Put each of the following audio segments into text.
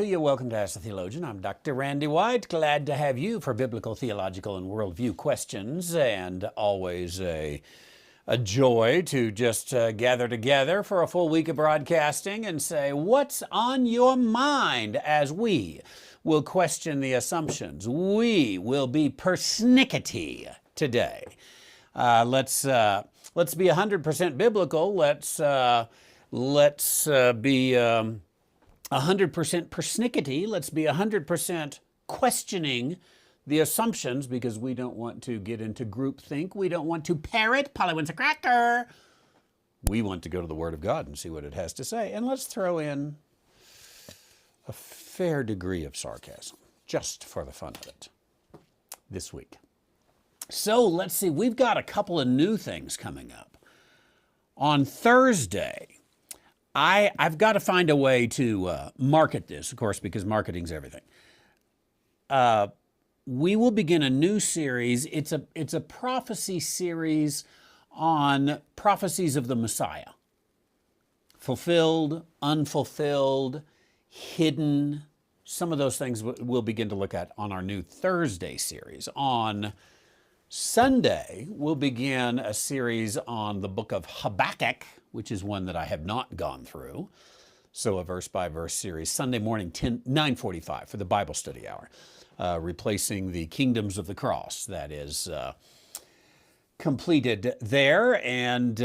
everybody. You're welcome to Ask the Theologian. I'm Dr. Randy White. Glad to have you for biblical, theological, and worldview questions, and always a joy to just gather together for a full week of broadcasting and say, what's on your mind, as we will question the assumptions. We will be persnickety today. Let's be 100% biblical. Let's be 100% persnickety. Let's be 100% questioning the assumptions, because we don't want to get into groupthink. We don't want to parrot Polly wants a cracker. We want to go to the Word of God and see what it has to say. And let's throw in a fair degree of sarcasm, just for the fun of it, this week. So let's see, we've got a couple of new things coming up. On Thursday, I've got to find a way to market this, of course, because marketing's everything. We will begin a new series. It's a prophecy series on prophecies of the Messiah. Fulfilled, unfulfilled, hidden. Some of those things we'll begin to look at on our new Thursday series. On Sunday, we'll begin a series on the book of Habakkuk, which is one that I have not gone through. So a verse-by-verse series, Sunday morning, 9:45 for the Bible study hour, replacing the Kingdoms of the Cross. That is completed there, and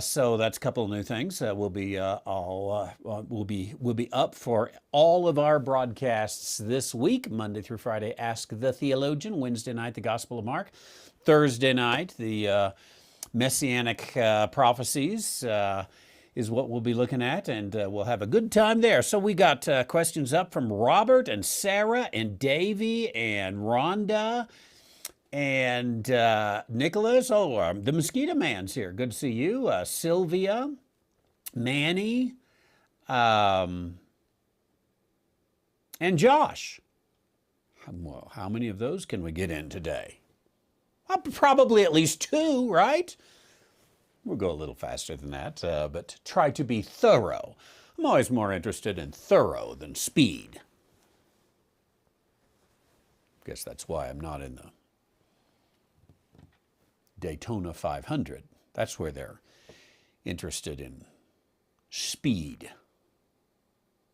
so that's a couple of new things. We'll be up for all of our broadcasts this week, Monday through Friday. Ask the Theologian. Wednesday night, the Gospel of Mark. Thursday night, the Messianic prophecies is what we'll be looking at, and we'll have a good time there. So we got questions up from Robert and Sarah and Davy and Rhonda and Nicholas. Oh, the Mosquito Man's here. Good to see you. Sylvia, Manny, and Josh. Well, how many of those can we get in today? Probably at least 2, right? We'll go a little faster than that, but try to be thorough. I'm always more interested in thorough than speed. Guess that's why I'm not in the Daytona 500. That's where they're interested in speed.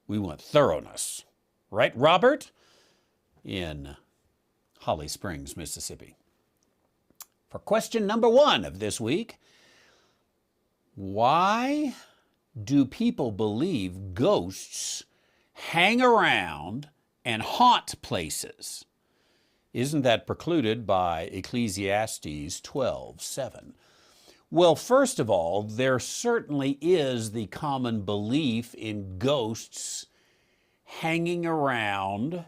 We want thoroughness. Right, Robert? In Holly Springs, Mississippi. For question number 1 of this week, why do people believe ghosts hang around and haunt places? Isn't that precluded by Ecclesiastes 12:7? Well, first of all, there certainly is the common belief in ghosts hanging around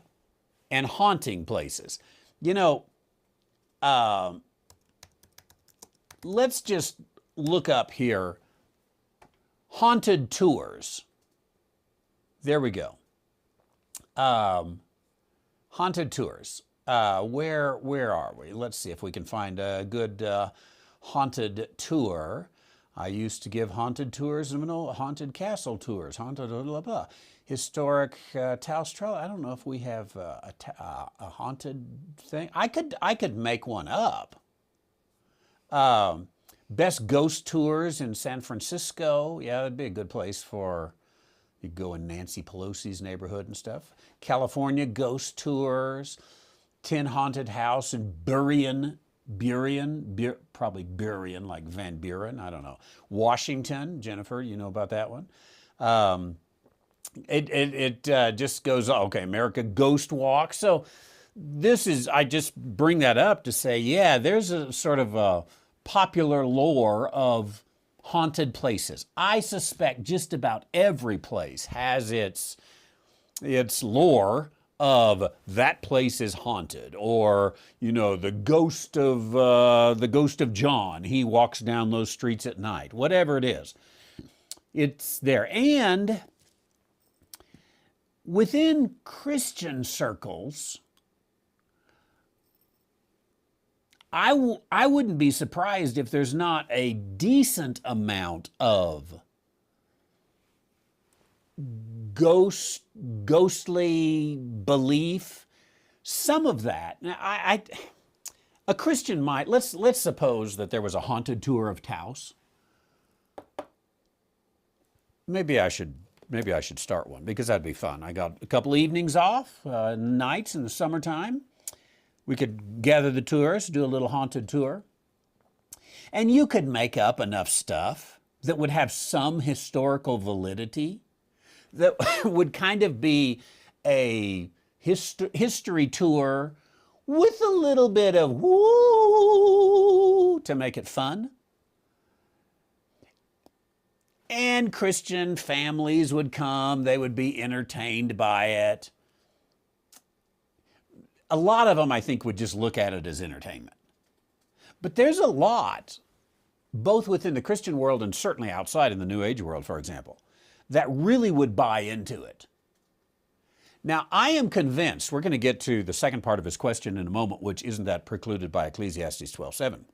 and haunting places. You know, let's just look up here, haunted tours. There we go. Haunted tours. Where are we? Let's see if we can find a good haunted tour. I used to give haunted tours, haunted castle tours, haunted blah, blah, blah. Historic Taustral. I don't know if we have a haunted thing. I could make one up. Best ghost tours in San Francisco. Yeah, that'd be a good place for, you go in Nancy Pelosi's neighborhood and stuff. California ghost tours. 10 haunted house in Burien, probably Burien, like Van Buren, I don't know. Washington, Jennifer, you know about that one. It just goes, okay, America Ghost Walk. So this is, I just bring that up to say, yeah, there's a sort of a popular lore of haunted places. I suspect just about every place has its lore of that place is haunted, or, you know, the ghost of John, he walks down those streets at night. Whatever it is, it's there. And within Christian circles, I wouldn't be surprised if there's not a decent amount of ghost ghostly belief, some of that. Now, a Christian might, let's suppose that there was a haunted tour of Taos. Maybe I should start one, because that'd be fun. I got a couple evenings off, nights in the summertime. We could gather the tourists, do a little haunted tour. And you could make up enough stuff that would have some historical validity, that would kind of be a history tour with a little bit of woo to make it fun. And Christian families would come, they would be entertained by it. A lot of them, I think, would just look at it as entertainment. But there's a lot, both within the Christian world and certainly outside in the New Age world, for example, that really would buy into it. Now, I am convinced, we're going to get to the second part of his question in a moment, which isn't that precluded by Ecclesiastes 12:7.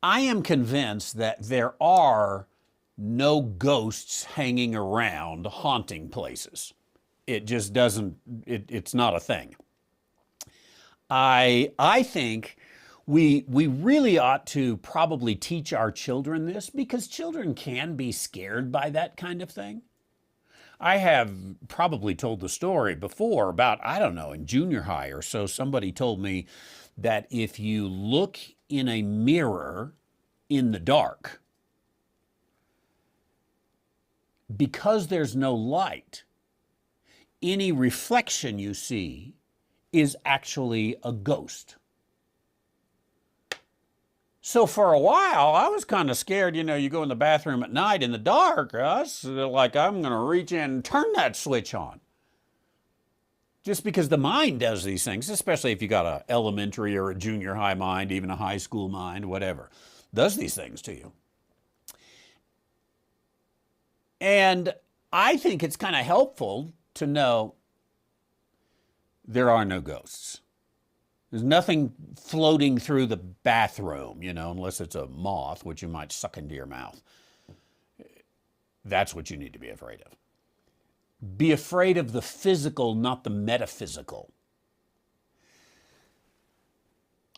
I am convinced that there are no ghosts hanging around haunting places. It just doesn't, it's not a thing. I think we really ought to probably teach our children this, because children can be scared by that kind of thing. I have probably told the story before about, I don't know, in junior high or so, somebody told me that if you look in a mirror in the dark, because there's no light, any reflection you see is actually a ghost. So for a while, I was kind of scared. You know, you go in the bathroom at night in the dark, I was like, I'm going to reach in and turn that switch on. Just because the mind does these things, especially if you got an elementary or a junior high mind, even a high school mind, whatever, does these things to you. And I think it's kind of helpful to know there are no ghosts. There's nothing floating through the bathroom, you know, unless it's a moth, which you might suck into your mouth. That's what you need to be afraid of. Be afraid of the physical, not the metaphysical.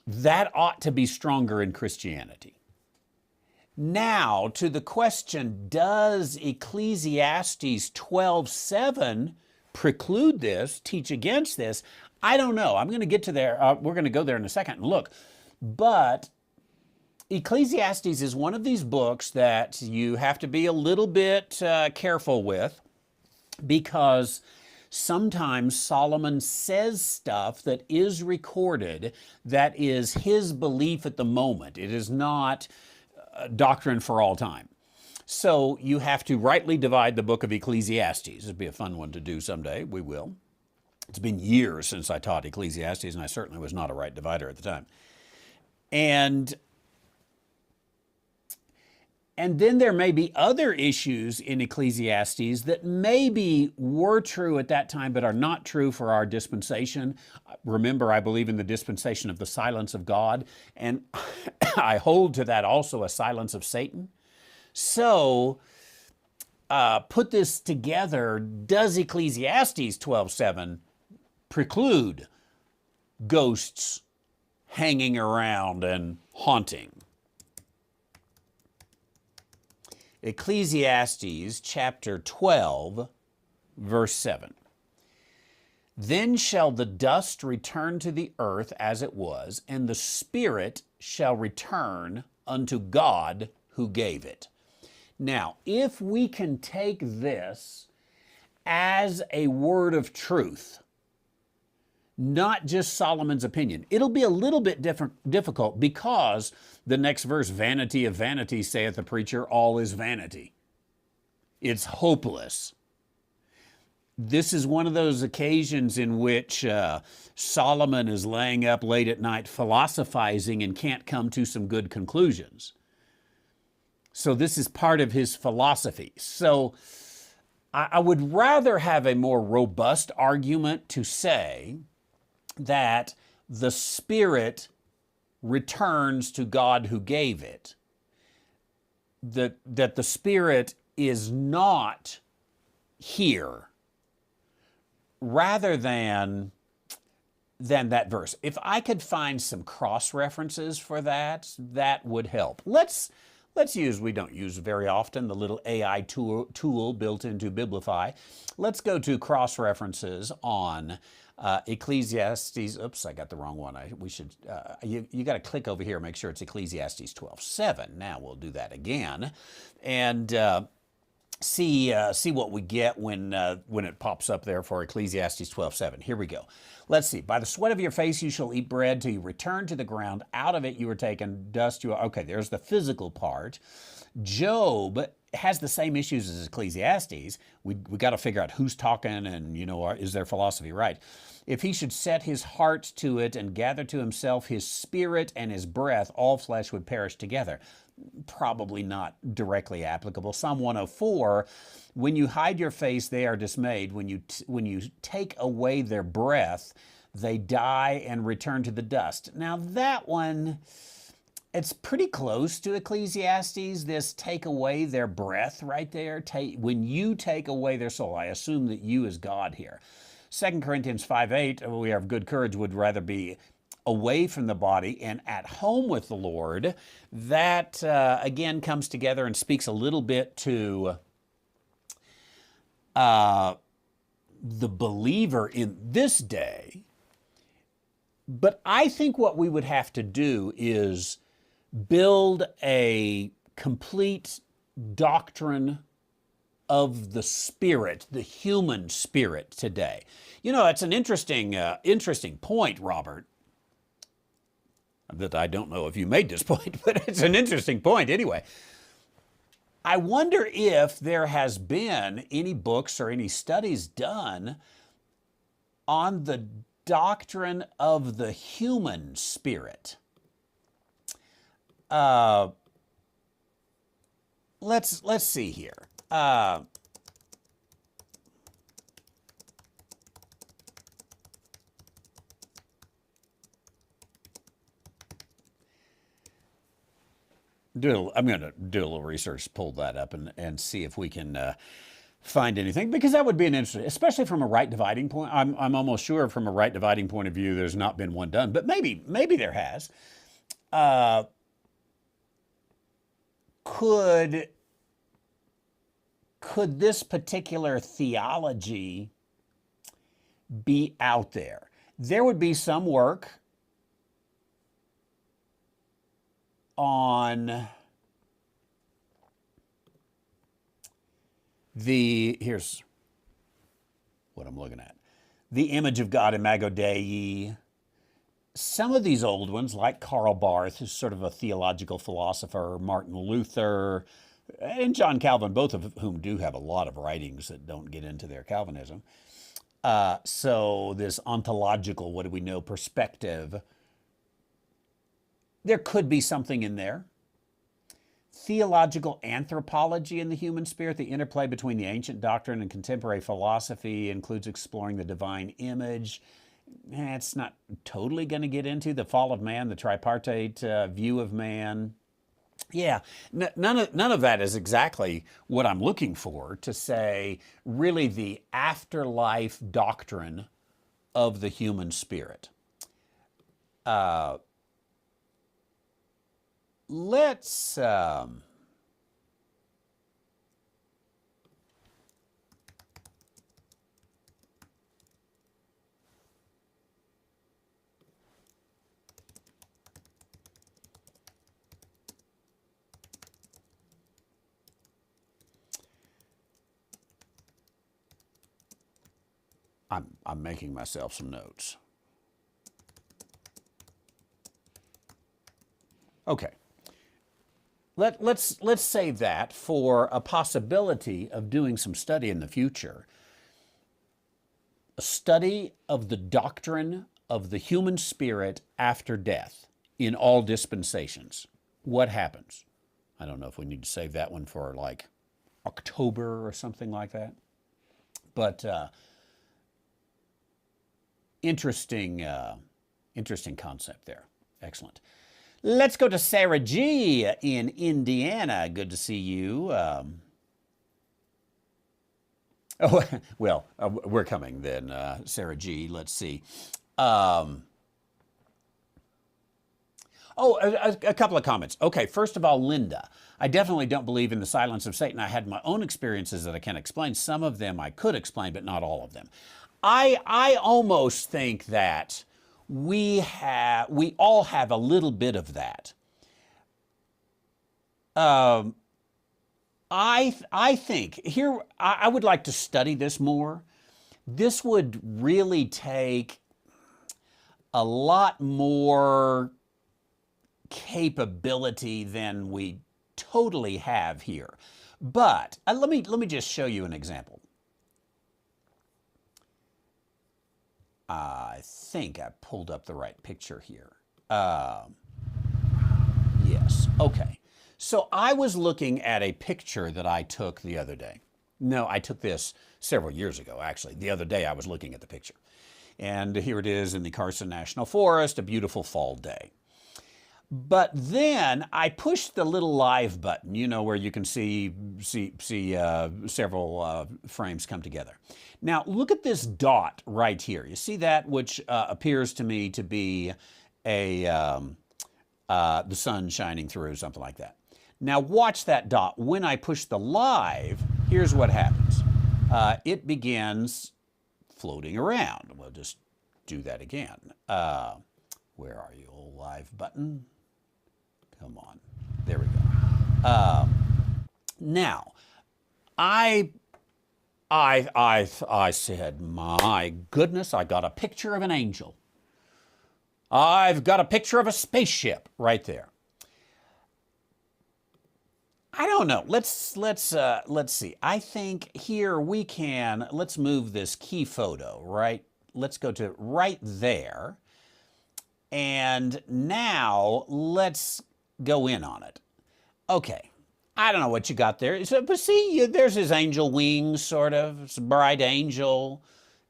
That ought to be stronger in Christianity. Now, to the question, does Ecclesiastes 12:7 preclude this, teach against this? I don't know. I'm going to get to there. We're going to go there in a second and look. But Ecclesiastes is one of these books that you have to be a little bit careful with, because sometimes Solomon says stuff that is recorded that is his belief at the moment. It is not doctrine for all time. So you have to rightly divide the book of Ecclesiastes. It'd be a fun one to do someday. We will. It's been years since I taught Ecclesiastes, and I certainly was not a right divider at the time. And then there may be other issues in Ecclesiastes that maybe were true at that time but are not true for our dispensation. Remember, I believe in the dispensation of the silence of God, and I hold to that also, a silence of Satan. So put this together. Does Ecclesiastes 12:7 preclude ghosts hanging around and haunting? Ecclesiastes chapter 12, verse 7. Then shall the dust return to the earth as it was, and the spirit shall return unto God who gave it. Now, if we can take this as a word of truth, not just Solomon's opinion, it'll be a little bit difficult, because the next verse, vanity of vanities, saith the preacher, all is vanity. It's hopeless. This is one of those occasions in which Solomon is laying up late at night philosophizing and can't come to some good conclusions. So this is part of his philosophy. So I would rather have a more robust argument to say that the Spirit returns to God who gave it, that the Spirit is not here rather than that verse. If I could find some cross references for that, that would help. Let's use, we don't use very often, the little AI tool built into Biblify. Let's go to cross references on Ecclesiastes. Oops, I got the wrong one. You got to click over here, make sure it's Ecclesiastes 12:7. Now we'll do that again, and see what we get when it pops up there for Ecclesiastes 12:7. Here we go. Let's see. By the sweat of your face you shall eat bread till you return to the ground. Out of it you were taken. Dust you are. Okay, there's the physical part. Job has the same issues as Ecclesiastes. We got to figure out who's talking and, is their philosophy right? If he should set his heart to it and gather to himself his spirit and his breath, all flesh would perish together. Probably not directly applicable. Psalm 104, when you hide your face, they are dismayed. When you take away their breath, they die and return to the dust. Now that one, it's pretty close to Ecclesiastes, this take away their breath right there. When you take away their soul, I assume that you is God here. 2 Corinthians 5:8, we are of good courage, would rather be away from the body and at home with the Lord. That, again, comes together and speaks a little bit to the believer in this day. But I think what we would have to do is build a complete doctrine of the spirit, the human spirit today. It's an interesting point, Robert, that I don't know if you made this point, but it's an interesting point anyway. I wonder if there has been any books or any studies done on the doctrine of the human spirit. Let's see here. I'm going to do a little research, pull that up, and see if we can find anything, because that would be an interesting, especially from a right dividing point. I'm almost sure from a right dividing point of view, there's not been one done, but maybe there has. Could this particular theology be out there? There would be some work on here's what I'm looking at. The image of God, Imago Dei. Some of these old ones, like Karl Barth, who's sort of a theological philosopher, Martin Luther, and John Calvin, both of whom do have a lot of writings that don't get into their Calvinism. So this ontological, what do we know, perspective, there could be something in there. Theological anthropology in the human spirit, the interplay between the ancient doctrine and contemporary philosophy, includes exploring the divine image. It's not totally going to get into the fall of man, the tripartite view of man. Yeah, none of that is exactly what I'm looking for to say really the afterlife doctrine of the human spirit. Let's I'm making myself some notes. Okay. Let's save that for a possibility of doing some study in the future. A study of the doctrine of the human spirit after death in all dispensations. What happens? I don't know if we need to save that one for like October or something like that. But interesting concept there. Excellent. Let's go to Sarah G. in Indiana. Good to see you. Oh, well, we're coming then, Sarah G. Let's see. Um, a couple of comments. Okay, first of all, Linda. I definitely don't believe in the silence of Satan. I had my own experiences that I can't explain. Some of them I could explain, but not all of them. I almost think that we all have a little bit of that. I think here I would like to study this more. This would really take a lot more capability than we totally have here. But let me just show you an example. I think I pulled up the right picture here. Yes, okay. So I was looking at a picture that I took the other day. No, I took this several years ago, actually. The other day I was looking at the picture. And here it is in the Carson National Forest, a beautiful fall day. But then I pushed the little live button, you know, where you can see several frames come together. Now look at this dot right here. You see that, which appears to me to be the sun shining through, something like that. Now watch that dot. When I push the live, here's what happens. It begins floating around. We'll just do that again. Where are you, old live button? Come on. There we go. Now, I said, my goodness, I got a picture of an angel. I've got a picture of a spaceship right there. I don't know. Let's see. I think here we can. Let's move this key photo right. Let's go to right there, and now let's go in on it. Okay. I don't know what you got there. So, but see, there's his angel wings, sort of. It's a bright angel,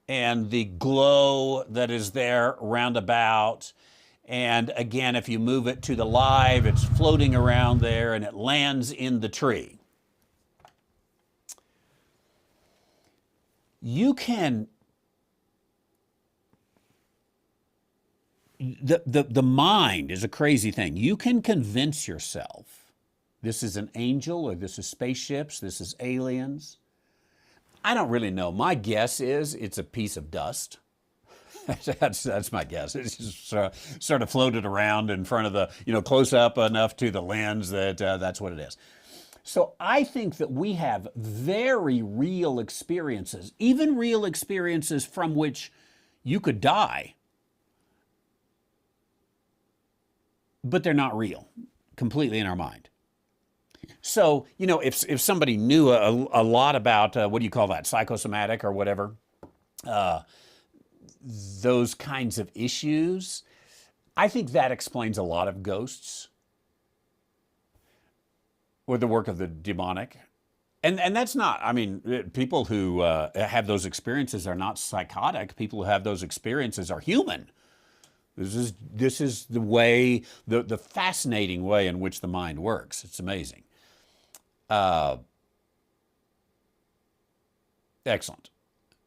and the glow that is there roundabout. And again, if you move it to the live, it's floating around there and it lands in the tree. You can, the mind is a crazy thing. You can convince yourself this is an angel or this is spaceships, this is aliens. I don't really know. My guess is it's a piece of dust. That's my guess. It's just sort of floated around in front of the, close up enough to the lens that that's what it is. So I think that we have very real experiences, even real experiences from which you could die, but they're not real, completely in our mind. So, if somebody knew a lot about, what do you call that, psychosomatic or whatever, those kinds of issues, I think that explains a lot of ghosts or the work of the demonic. And that's not, people who have those experiences are not psychotic. People who have those experiences are human. This is the way, the fascinating way in which the mind works. It's amazing. Excellent.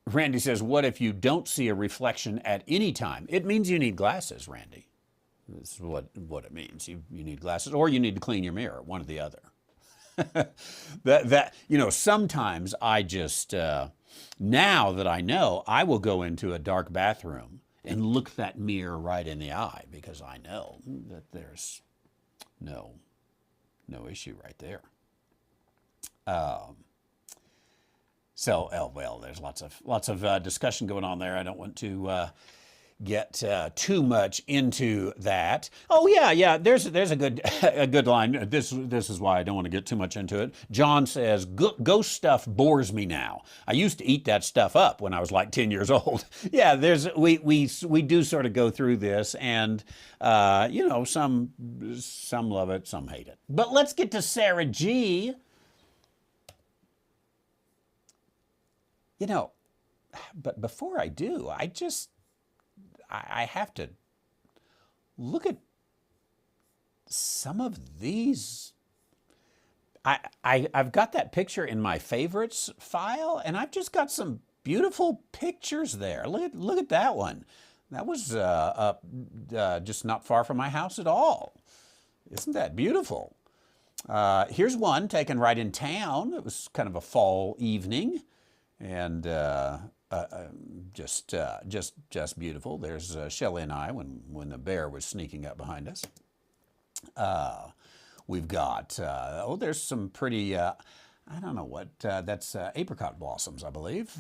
Randy says, what if you don't see a reflection at any time? It means you need glasses, Randy. This is what it means. You need glasses, or you need to clean your mirror, one or the other. Sometimes I just, now that I know, I will go into a dark bathroom and look that mirror right in the eye because I know that there's no issue right there. There's lots of discussion going on there. I don't want to get too much into that. Oh yeah. There's a good line. This is why I don't want to get too much into it. John says, "Ghost stuff bores me now. I used to eat that stuff up when I was like 10 years old." Yeah, we do sort of go through this, and some love it, some hate it. But let's get to Sarah G. But before I do, I have to look at some of these. I've got that picture in my favorites file, and I've just got some beautiful pictures there. Look at that one. That was just not far from my house at all. Isn't that beautiful? Here's one taken right in town. It was kind of a fall evening, and just beautiful. There's Shelley and I when the bear was sneaking up behind us. We've got there's some pretty I don't know what that's apricot blossoms, I believe.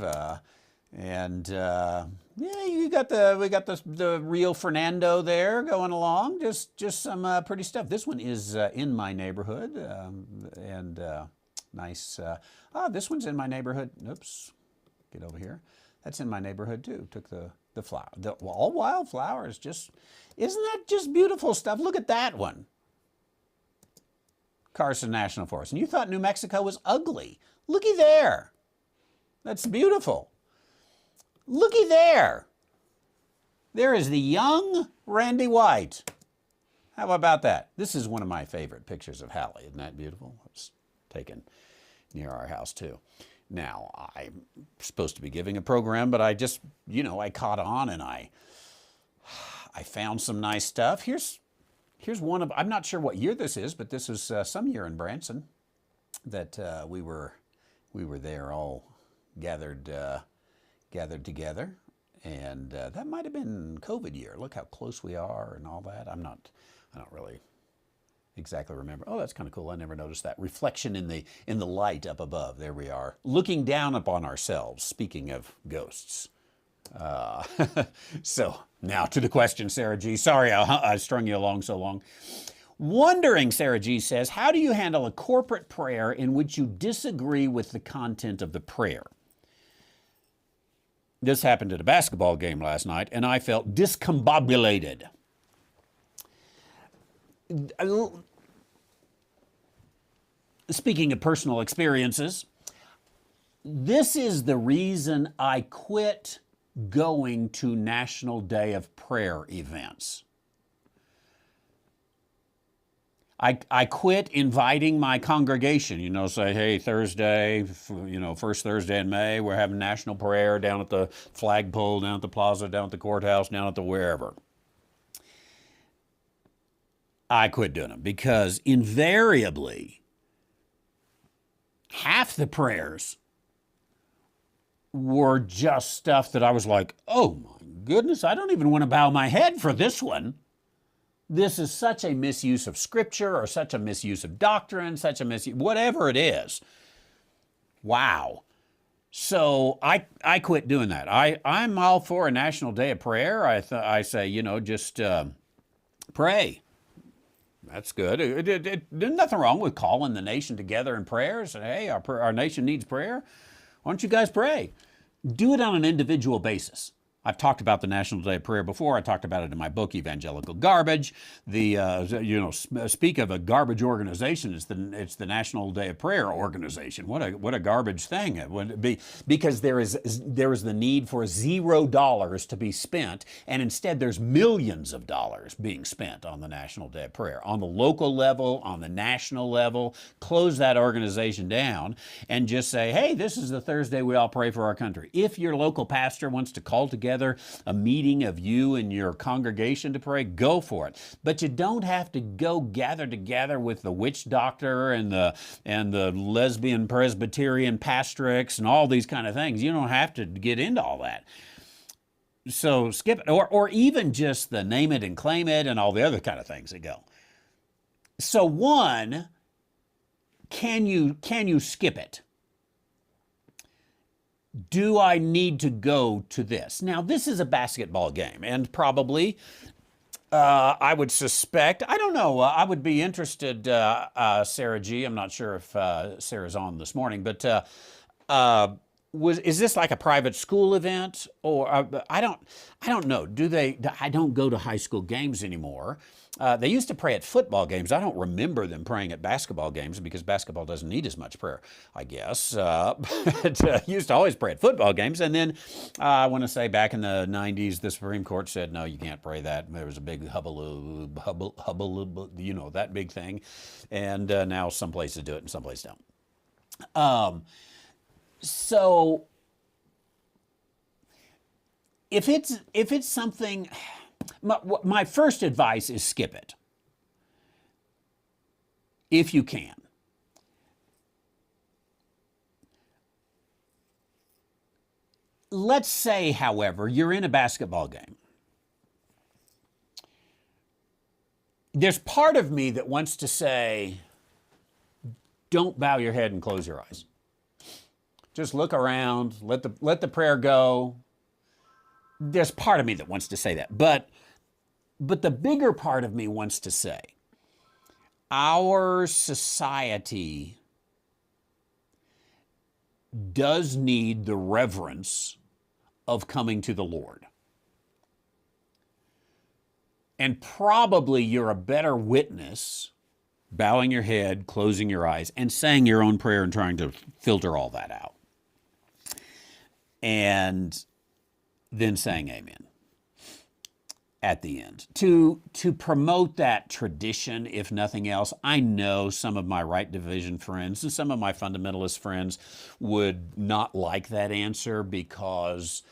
And yeah, we got the Rio Fernando there going along. Just some pretty stuff. This one is in my neighborhood, and nice. This one's in my neighborhood. Oops, get over here. That's in my neighborhood too. Took the flower, the all wildflowers. Just isn't that just beautiful stuff? Look at that one. Carson National Forest. And you thought New Mexico was ugly. Looky there. That's beautiful. Looky there. There is the young Randy White. How about that? This is one of my favorite pictures of Hallie. Isn't that beautiful? It's taken near our house too. Now, I'm supposed to be giving a program, but I just, I caught on and I found some nice stuff. Here's one of, I'm not sure what year this is, but this is some year in Branson that we were there all gathered together, and that might have been COVID year. Look how close we are and all that. I don't really exactly remember. Oh, that's kind of cool. I never noticed that reflection in the light up above. There we are, looking down upon ourselves. Speaking of ghosts. So now to the question, Sarah G. Sorry I strung you along so long. Wondering, Sarah G. says, how do you handle a corporate prayer in which you disagree with the content of the prayer? This happened at a basketball game last night, and I felt discombobulated. Speaking of personal experiences, this is the reason I quit going to National Day of Prayer events. I quit inviting my congregation, say, hey, Thursday, first Thursday in May, we're having national prayer down at the flagpole, down at the plaza, down at the courthouse, down at the wherever. I quit doing them because invariably half the prayers were just stuff that I was like, oh my goodness, I don't even want to bow my head for this one. This is such a misuse of scripture or such a misuse of doctrine, such a misuse, whatever it is. Wow. So I quit doing that. I'm all for a national day of prayer. I say, just pray. That's good. There's nothing wrong with calling the nation together in prayer. Say, hey, our nation needs prayer. Why don't you guys pray? Do it on an individual basis. I've talked about the National Day of Prayer before. I talked about it in my book, Evangelical Garbage. Speak of a garbage organization. It's the National Day of Prayer organization. What a garbage thing it would be, because there is the need for $0 to be spent, and instead there's millions of dollars being spent on the National Day of Prayer. On the local level, on the national level, close that organization down and just say, hey, this is the Thursday we all pray for our country. If your local pastor wants to call together a meeting of you and your congregation to pray, go for it. But you don't have to go gather together with the witch doctor and the lesbian Presbyterian pastrix and all these kind of things. You don't have to get into all that. So skip it, or even just the name it and claim it and all the other kind of things that go. So one, can you skip it? Do I need to go to this? Now, this is a basketball game, and probably I would suspect, I don't know, I would be interested, Sarah G. I'm not sure if Sarah's on this morning, but is this like a private school event, or I don't know. Do they? I don't go to high school games anymore. They used to pray at football games. I don't remember them praying at basketball games because basketball doesn't need as much prayer, I guess. But used to always pray at football games. And then I want to say back in the 90s, the Supreme Court said, no, you can't pray that. There was a big hubble, that big thing. And now some places do it and some places don't. So if it's something, my first advice is skip it if you can. Let's say, however, you're in a basketball game. There's part of me that wants to say, don't bow your head and close your eyes. Just look around, let the prayer go. There's part of me that wants to say that. But the bigger part of me wants to say, our society does need the reverence of coming to the Lord. And probably you're a better witness bowing your head, closing your eyes, and saying your own prayer and trying to filter all that out. And then saying amen at the end. To promote that tradition, if nothing else, I know some of my right division friends and some of my fundamentalist friends would not like that answer because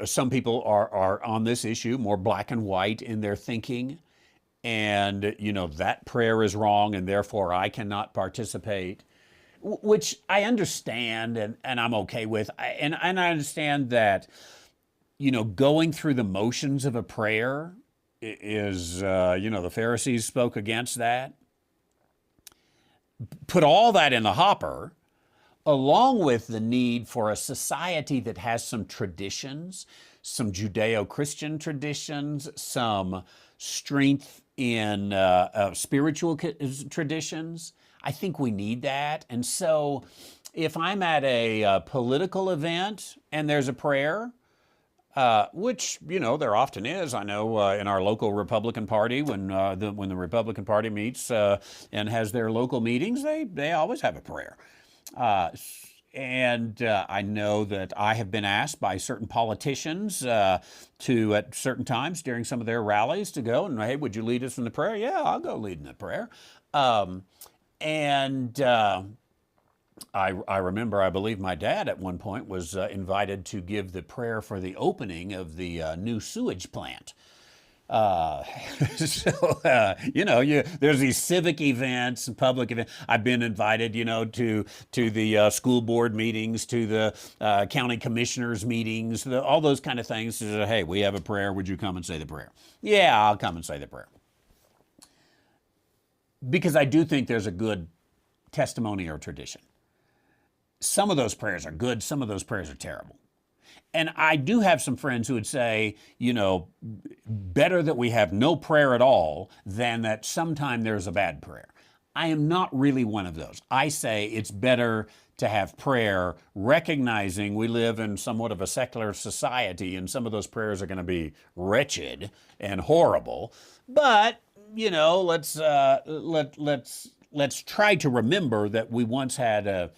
some people are on this issue more black and white in their thinking, and that prayer is wrong and therefore I cannot participate, which I understand and I'm okay with. And I understand that going through the motions of a prayer is the Pharisees spoke against that. Put all that in the hopper, along with the need for a society that has some traditions, some Judeo-Christian traditions, some strength in spiritual traditions. I think we need that. And so if I'm at a political event and there's a prayer, which, there often is. I know in our local Republican Party, when the Republican Party meets and has their local meetings, they always have a prayer. And I know that I have been asked by certain politicians to, at certain times during some of their rallies, to go and, hey, would you lead us in the prayer? Yeah, I'll go lead in the prayer. I remember, I believe my dad at one point was invited to give the prayer for the opening of the new sewage plant. There's these civic events and public events. I've been invited, to the school board meetings, to the county commissioners meetings, all those kind of things. So, hey, we have a prayer. Would you come and say the prayer? Yeah, I'll come and say the prayer. Because I do think there's a good testimony or tradition. Some of those prayers are good. Some of those prayers are terrible. And I do have some friends who would say, better that we have no prayer at all than that sometime there's a bad prayer. I am not really one of those. I say it's better to have prayer, recognizing we live in somewhat of a secular society, and some of those prayers are going to be wretched and horrible. But let's try to remember that we once had a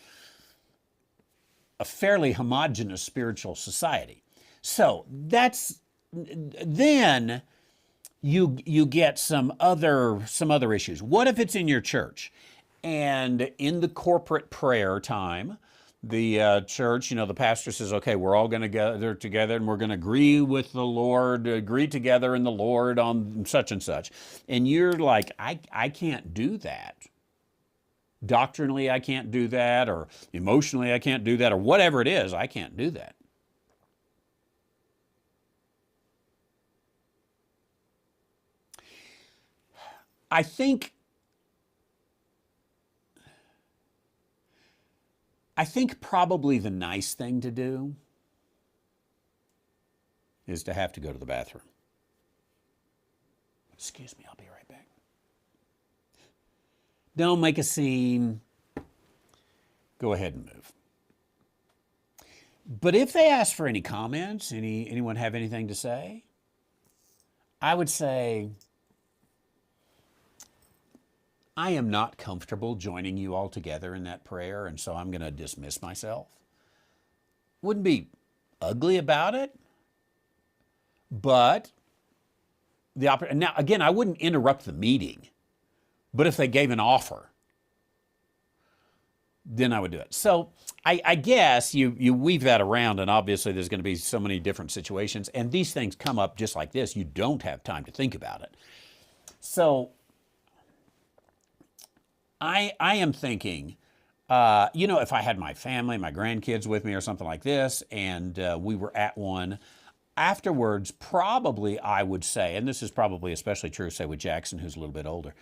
fairly homogeneous spiritual society. So then you get some other issues. What if it's in your church, and in the corporate prayer time, the church, the pastor says, okay, we're all going to gather together and we're going to agree with the Lord, agree together in the Lord on such and such. And you're like, I can't do that. Doctrinally, I can't do that, or emotionally, I can't do that, or whatever it is, I can't do that. I think probably the nice thing to do is to have to go to the bathroom. Excuse me, I'll be right back. Don't make a scene. go ahead and move. But if they ask for any comments, anyone have anything to say, I would say, I am not comfortable joining you all together in that prayer, and so I'm going to dismiss myself. Wouldn't be ugly about it, but now again, I wouldn't interrupt the meeting, but if they gave an offer, then I would do it. So I guess you weave that around, and obviously there's going to be so many different situations, and these things come up just like this. You don't have time to think about it. So I am thinking, if I had my family, my grandkids with me or something like this, and we were at one, afterwards, probably I would say, and this is probably especially true, say, with Jackson, who's a little bit older,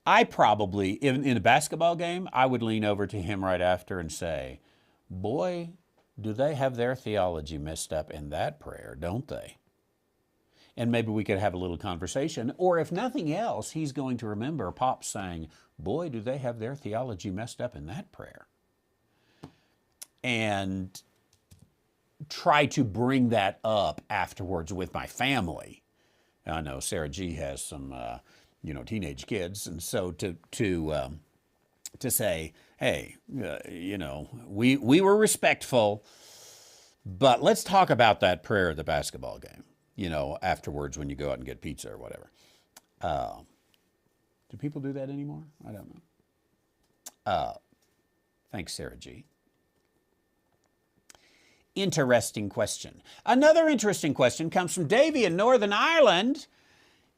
I probably, in a basketball game, I would lean over to him right after and say, boy, do they have their theology messed up in that prayer, don't they? And maybe we could have a little conversation. Or if nothing else, he's going to remember Pop saying, boy, do they have their theology messed up in that prayer. And try to bring that up afterwards with my family. I know Sarah G has some, teenage kids. And so to say, hey, we were respectful, but let's talk about that prayer at the basketball game. Afterwards when you go out and get pizza or whatever. Do people do that anymore? I don't know. Thanks, Sarah G. Interesting question. Another interesting question comes from Davy in Northern Ireland.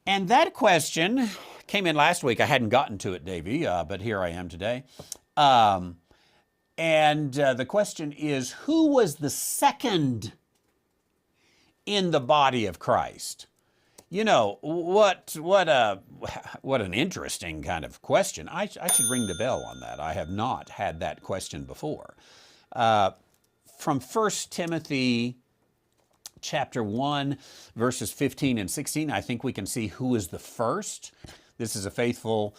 And that question came in last week. I hadn't gotten to it, Davy, but here I am today. And the question is, who was the second in the body of Christ? What an interesting kind of question. I should ring the bell on that. I have not had that question before. From 1 Timothy chapter 1, verses 15 and 16, I think we can see who is the first. This is a faithful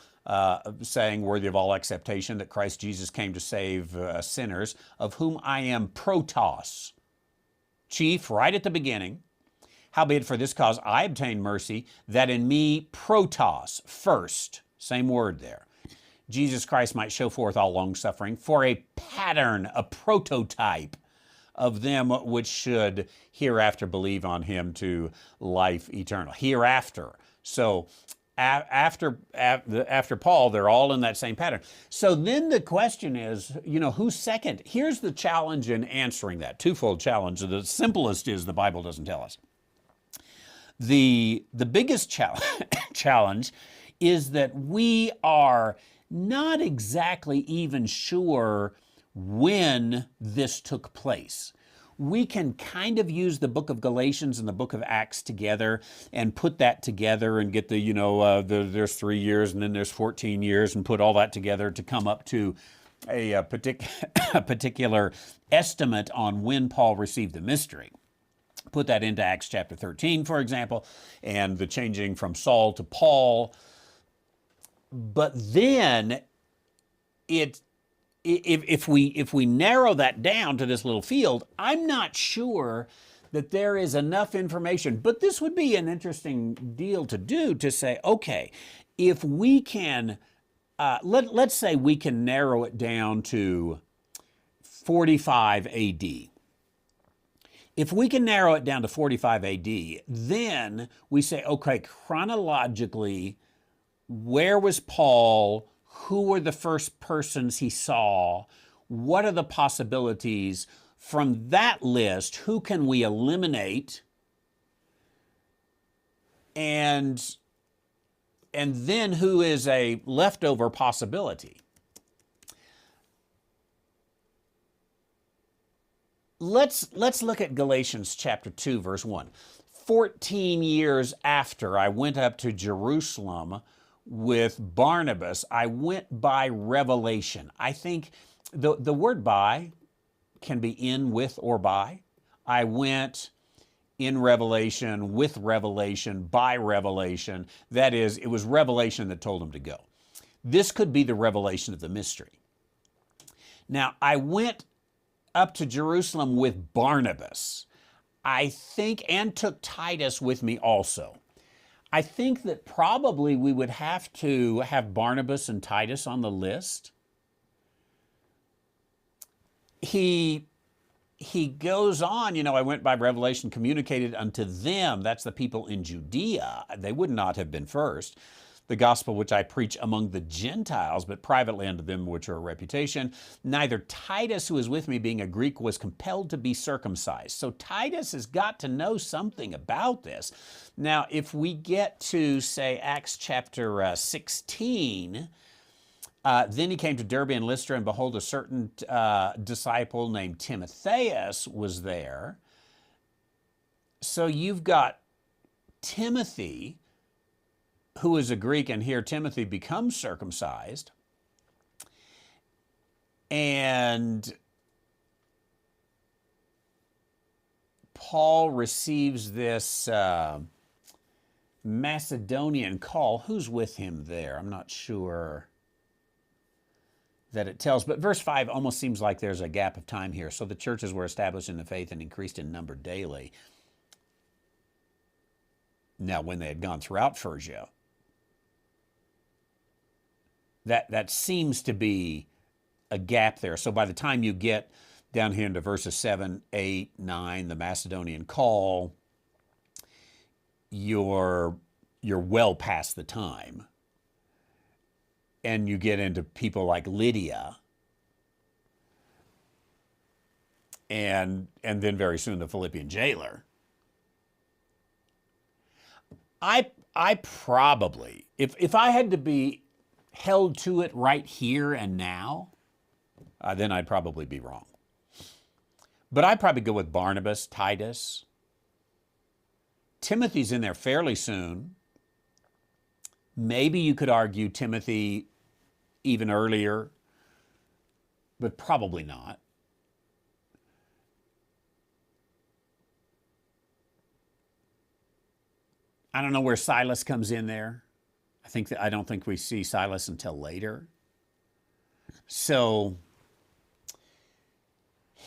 saying worthy of all acceptation, that Christ Jesus came to save sinners, of whom I am protos, chief, right at the beginning. Howbeit for this cause I obtain mercy, that in me protos, first, same word there, Jesus Christ might show forth all longsuffering for a pattern, a prototype of them which should hereafter believe on him to life eternal. Hereafter. So after Paul, they're all in that same pattern. So then the question is, who's second? Here's the challenge in answering that. Twofold challenge. The simplest is the Bible doesn't tell us. The biggest challenge is that we are not exactly even sure when this took place. We can kind of use the book of Galatians and the book of Acts together and put that together and get there's 3 years and then there's 14 years and put all that together to come up to a particular estimate on when Paul received the mystery. Put that into Acts chapter 13, for example, and the changing from Saul to Paul. But then if we narrow that down to this little field, I'm not sure that there is enough information. But this would be an interesting deal to do, to say, okay, if we can, let's say we can narrow it down to 45 AD. If we can narrow it down to 45 AD, then we say, okay, chronologically, where was Paul? Who were the first persons he saw? What are the possibilities? From that list, who can we eliminate? And then who is a leftover possibility? Let's look at Galatians chapter 2, verse 1. 14 years after I went up to Jerusalem with Barnabas, I went by revelation. I think the word by can be in, with, or by. I went in revelation, with revelation, by revelation. That is, it was revelation that told him to go. This could be the revelation of the mystery. Now, I went up to Jerusalem with Barnabas, I think, and took Titus with me also. I think that probably we would have to have Barnabas and Titus on the list. He goes on, I went by revelation, communicated unto them, that's the people in Judea. They would not have been first. The gospel which I preach among the Gentiles, but privately unto them which are a reputation. Neither Titus, who is with me, being a Greek, was compelled to be circumcised. So Titus has got to know something about this. Now, if we get to, say, Acts chapter 16, then he came to Derbe and Lystra, and behold, a certain disciple named Timotheus was there. So you've got Timothy, who is a Greek, and here Timothy becomes circumcised. And Paul receives this Macedonian call. Who's with him there? I'm not sure that it tells, but verse 5 almost seems like there's a gap of time here. So the churches were established in the faith and increased in number daily. Now, when they had gone throughout Phrygia, that seems to be a gap there. So by the time you get down here into verses 7, 8, 9, the Macedonian call, you're well past the time. And you get into people like Lydia, and then very soon the Philippian jailer. I probably, if I had to be held to it right here and now, then I'd probably be wrong. But I'd probably go with Barnabas, Titus. Timothy's in there fairly soon. Maybe you could argue Timothy even earlier, but probably not. I don't know where Silas comes in there. I don't think we see Silas until later. So,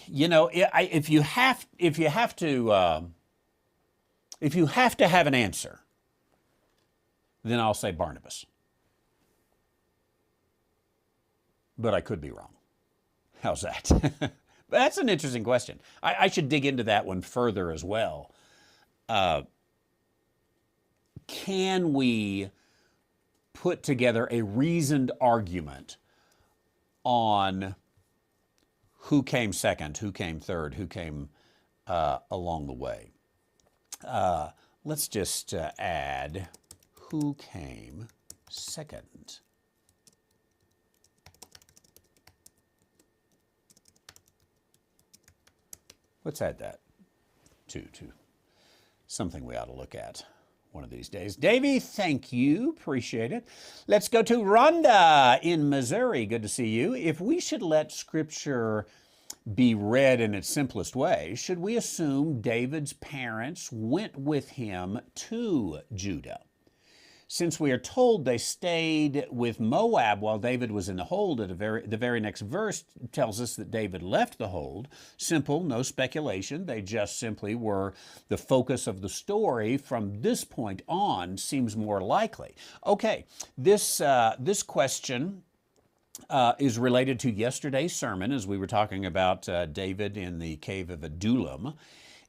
if you have to have an answer, then I'll say Barnabas. But I could be wrong. How's that? That's an interesting question. I should dig into that one further as well. Can we put together a reasoned argument on who came second, who came third, who came along the way? Let's just add who came second. Let's add that to something we ought to look at one of these days. Davey, thank you. Appreciate it. Let's go to Rhonda in Missouri. Good to see you. If we should let Scripture be read in its simplest way, should we assume David's parents went with him to Judah? Since we are told they stayed with Moab while David was in the hold, the very next verse tells us that David left the hold. Simple, no speculation. They just simply were the focus of the story. From this point on, seems more likely. Okay, this question is related to yesterday's sermon as we were talking about David in the cave of Adullam.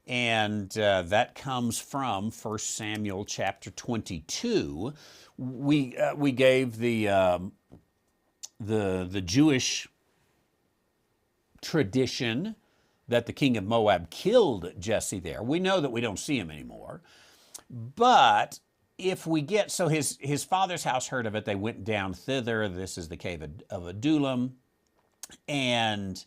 And that comes from 1 Samuel chapter 22. We gave the Jewish tradition that the king of Moab killed Jesse there. We know that we don't see him anymore. But if we get, so his father's house heard of it, they went down thither. This is the cave of Adullam. And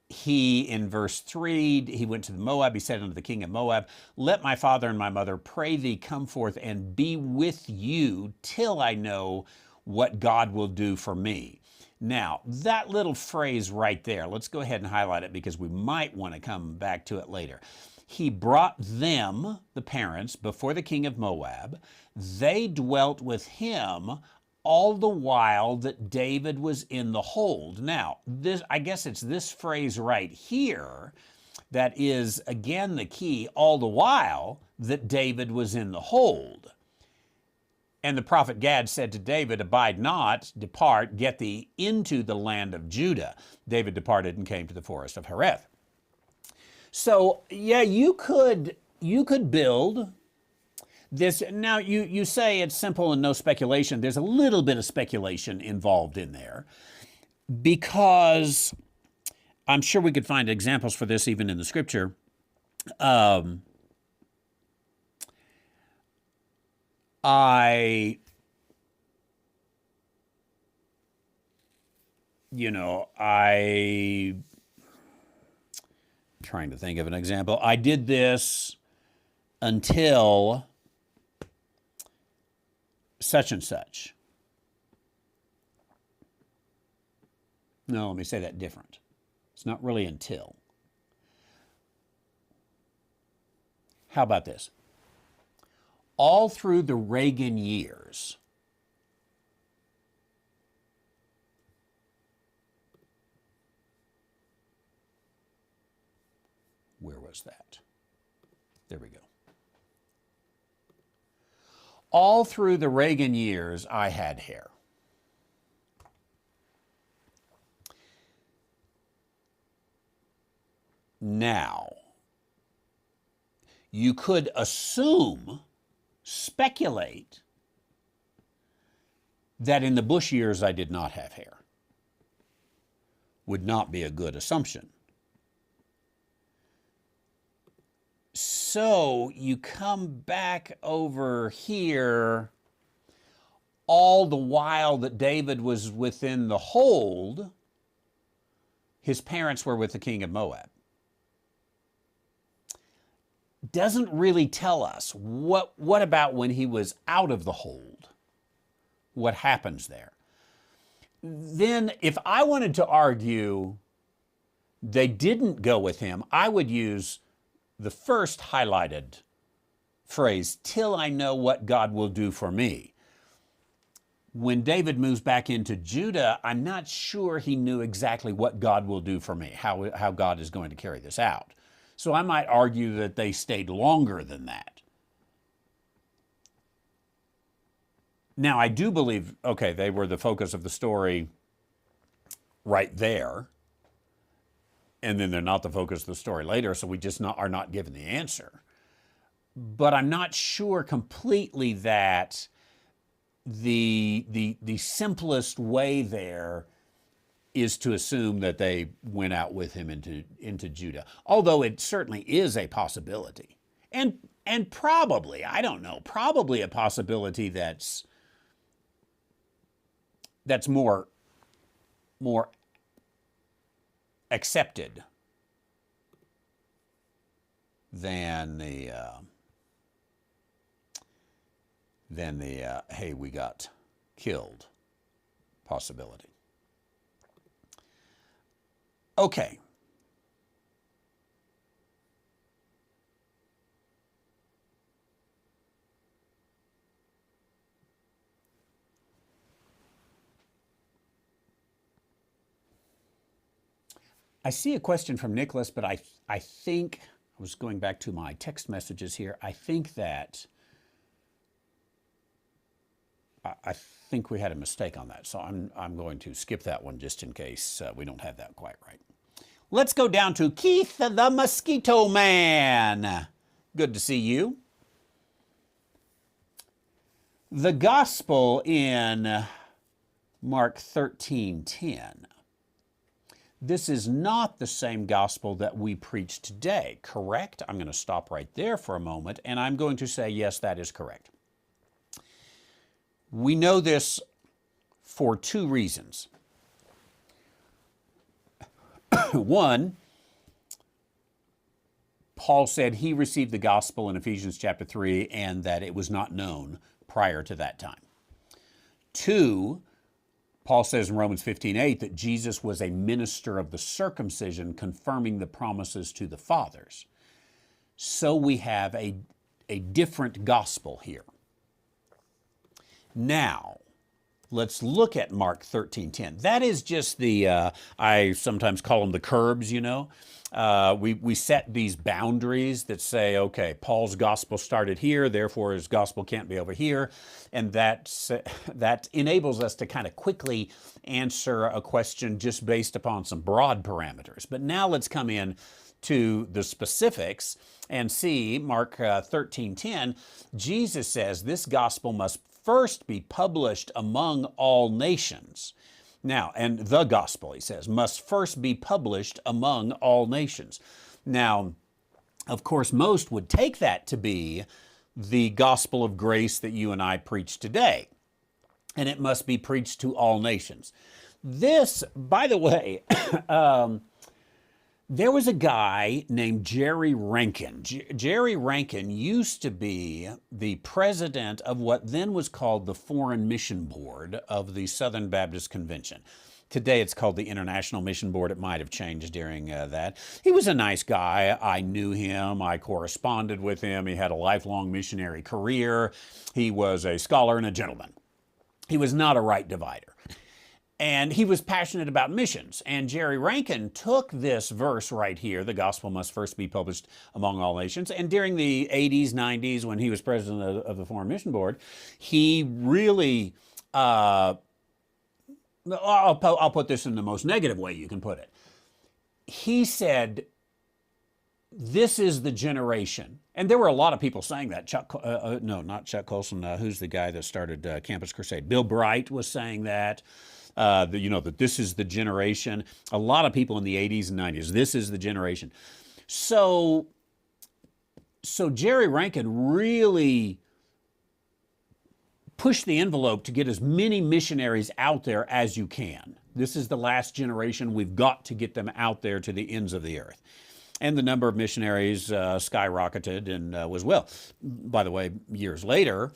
he, in verse 3, he went to the Moab. He said unto the king of Moab, let my father and my mother, pray thee, come forth and be with you till I know what God will do for me. Now, that little phrase right there, let's go ahead and highlight it because we might want to come back to it later. He brought them, the parents, before the king of Moab. They dwelt with him all the while that David was in the hold. Now, I guess it's this phrase right here that is, again, the key, all the while that David was in the hold. And the prophet Gad said to David, abide not, depart, get thee into the land of Judah. David departed and came to the forest of Hereth. So, yeah, you could build this. Now, you say it's simple and no speculation. There's a little bit of speculation involved in there, because I'm sure we could find examples for this even in the scripture. I'm trying to think of an example. I did this until such and such. No, let me say that different. It's not really until. How about this? All through the Reagan years, where was that? There we go. All through the Reagan years, I had hair. Now, you could assume, speculate, that in the Bush years I did not have hair. Would not be a good assumption. So you come back over here, all the while that David was within the hold, his parents were with the king of Moab. Doesn't really tell us what about when he was out of the hold, what happens there. Then if I wanted to argue they didn't go with him, I would use the first highlighted phrase, till I know what God will do for me. When David moves back into Judah, I'm not sure he knew exactly what God will do for me, how God is going to carry this out. So I might argue that they stayed longer than that. Now, I do believe, okay, they were the focus of the story right there, and then they're not the focus of the story later, so we just are not given the answer. But I'm not sure completely that the simplest way there is to assume that they went out with him into Judah, although it certainly is a possibility, and probably, I don't know, probably a possibility that's more accepted than the hey, we got killed possibility. Okay. I see a question from Nicholas, but I think, I was going back to my text messages here, I think we had a mistake on that, so I'm going to skip that one just in case we don't have that quite right. Let's go down to Keith the Mosquito Man. Good to see you. The gospel in Mark 13:10. This is not the same gospel that we preach today, correct? I'm going to stop right there for a moment, and I'm going to say, yes, that is correct. We know this for two reasons. One, Paul said he received the gospel in Ephesians chapter 3 and that it was not known prior to that time. Two, Paul says in Romans 15:8 that Jesus was a minister of the circumcision, confirming the promises to the fathers. So we have a different gospel here. Now, let's look at Mark 13:10. That is just the, I sometimes call them the curbs, you know. We set these boundaries that say, okay, Paul's gospel started here, therefore his gospel can't be over here. And that enables us to kind of quickly answer a question just based upon some broad parameters. But now let's come in to the specifics and see Mark 13:10. Jesus says this gospel must first be published among all nations. Now, and the gospel, he says, must first be published among all nations. Now, of course, most would take that to be the gospel of grace that you and I preach today. And it must be preached to all nations. This, by the way, there was a guy named Jerry Rankin. Jerry Rankin used to be the president of what then was called the Foreign Mission Board of the Southern Baptist Convention. Today it's called the International Mission Board. It might have changed during that. He was a nice guy. I knew him. I corresponded with him. He had a lifelong missionary career. He was a scholar and a gentleman. He was not a right divider. And he was passionate about missions. And Jerry Rankin took this verse right here, the gospel must first be published among all nations. And during the 80s, 90s, when he was president of the Foreign Mission Board, he really, I'll put this in the most negative way you can put it. He said, this is the generation. And there were a lot of people saying that. Not Chuck Colson. Who's the guy that started Campus Crusade? Bill Bright was saying that. That this is the generation. A lot of people in the 80s and 90s, this is the generation. So Jerry Rankin really pushed the envelope to get as many missionaries out there as you can. This is the last generation. We've got to get them out there to the ends of the earth. And the number of missionaries skyrocketed and was, well, by the way, years later,